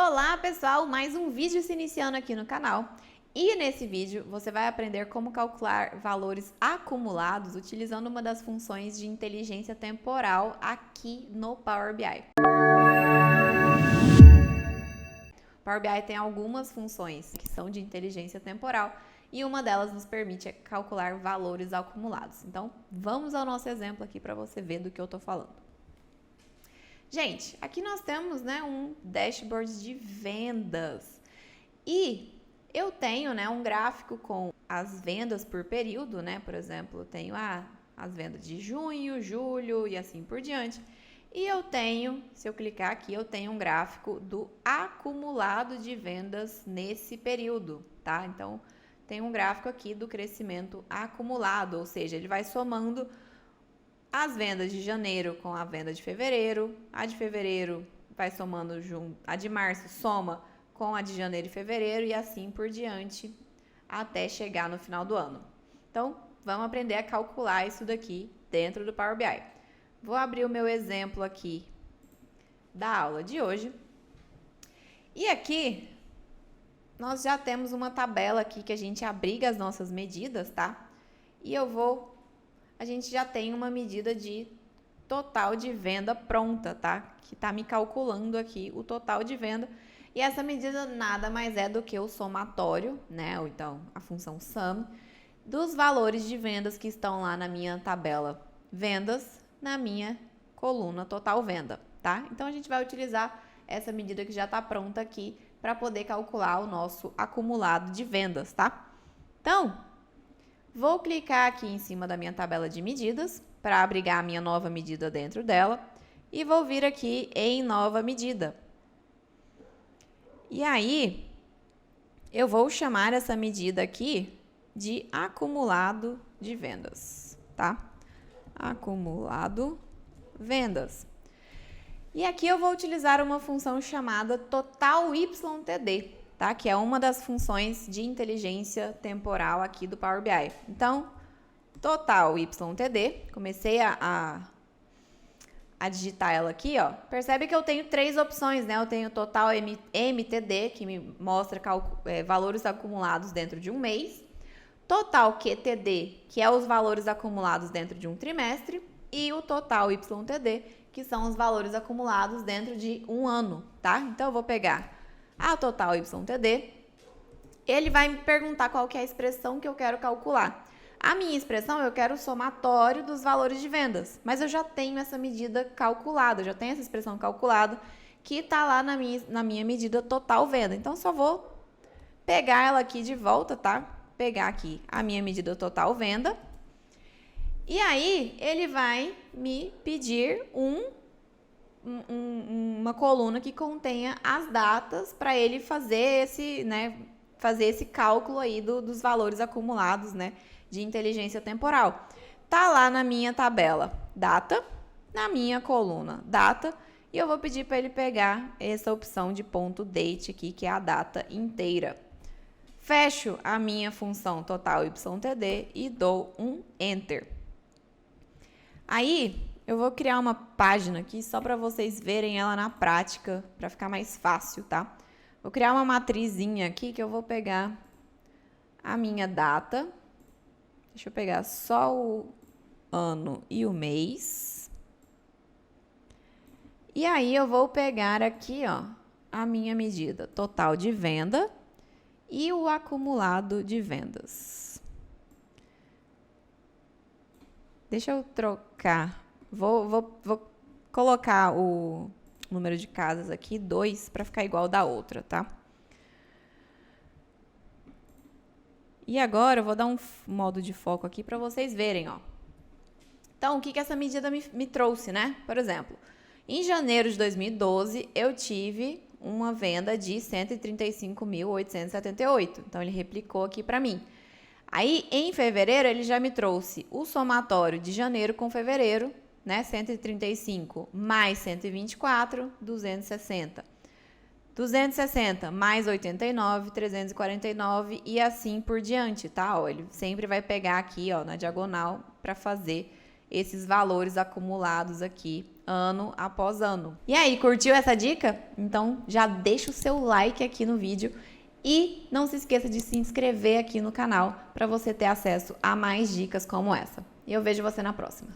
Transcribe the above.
Olá pessoal, mais um vídeo se iniciando aqui no canal. E nesse vídeo você vai aprender como calcular valores acumulados utilizando uma das funções de inteligência temporal aqui no Power BI. O Power BI tem algumas funções que são de inteligência temporal e uma delas nos permite calcular valores acumulados. Então vamos ao nosso exemplo aqui para você ver do que eu estou falando. Gente, aqui nós temos, um dashboard de vendas e eu tenho, um gráfico com as vendas por período, por exemplo, eu tenho as vendas de junho, julho e assim por diante. E eu tenho, se eu clicar aqui, eu tenho um gráfico do acumulado de vendas nesse período, tá? Então, tem um gráfico aqui do crescimento acumulado, ou seja, ele vai somando as vendas de janeiro com a venda de fevereiro, a de fevereiro vai somando junto, a de março soma com a de janeiro e fevereiro e assim por diante até chegar no final do ano. Então, vamos aprender a calcular isso daqui dentro do Power BI. Vou abrir o meu exemplo aqui da aula de hoje. E aqui, nós já temos uma tabela aqui que a gente abriga as nossas medidas, tá? E a gente já tem uma medida de total de venda pronta, tá? Que tá me calculando aqui o total de venda. E essa medida nada mais é do que o somatório, ou então a função sum, dos valores de vendas que estão lá na minha tabela vendas, na minha coluna total venda, tá? Então, a gente vai utilizar essa medida que já tá pronta aqui para poder calcular o nosso acumulado de vendas, tá? Então, vou clicar aqui em cima da minha tabela de medidas para abrigar a minha nova medida dentro dela e vou vir aqui em nova medida. E aí, eu vou chamar essa medida aqui de acumulado de vendas, tá? Acumulado vendas. E aqui eu vou utilizar uma função chamada total YTD, tá? Que é uma das funções de inteligência temporal aqui do Power BI. Então, total YTD, comecei a digitar ela aqui, ó. Percebe que eu tenho três opções, Eu tenho total MTD, que me mostra valores acumulados dentro de um mês. Total QTD, que é os valores acumulados dentro de um trimestre. E o total YTD, que são os valores acumulados dentro de um ano, tá? Então, eu vou pegar a total YTD, ele vai me perguntar qual que é a expressão que eu quero calcular. A minha expressão, eu quero o somatório dos valores de vendas, mas eu já tenho essa medida calculada, eu já tenho essa expressão calculada, que está lá na minha medida total venda. Então, só vou pegar ela aqui de volta, tá? Pegar aqui a minha medida total venda. E aí, ele vai me pedir uma coluna que contenha as datas para ele fazer esse cálculo aí dos valores acumulados, de inteligência temporal. Tá lá na minha tabela data, na minha coluna data, e eu vou pedir para ele pegar essa opção de ponto date aqui, que é a data inteira. Fecho a minha função total YTD e dou um Enter. Aí, eu vou criar uma página aqui só para vocês verem ela na prática, para ficar mais fácil, tá? Vou criar uma matrizinha aqui que eu vou pegar a minha data. Deixa eu pegar só o ano e o mês. E aí, eu vou pegar aqui, ó, a minha medida total de venda e o acumulado de vendas. Deixa eu trocar. Vou colocar o número de casas aqui, 2, para ficar igual da outra, tá? E agora eu vou dar um modo de foco aqui para vocês verem, ó. Então, o que essa medida me trouxe, Por exemplo, em janeiro de 2012, eu tive uma venda de 135.878. Então, ele replicou aqui para mim. Aí, em fevereiro, ele já me trouxe o somatório de janeiro com fevereiro, 135 mais 124, 260. 260 mais 89, 349 e assim por diante, tá? Ó, ele sempre vai pegar aqui, ó, na diagonal para fazer esses valores acumulados aqui ano após ano. E aí, curtiu essa dica? Então já deixa o seu like aqui no vídeo e não se esqueça de se inscrever aqui no canal para você ter acesso a mais dicas como essa. E eu vejo você na próxima.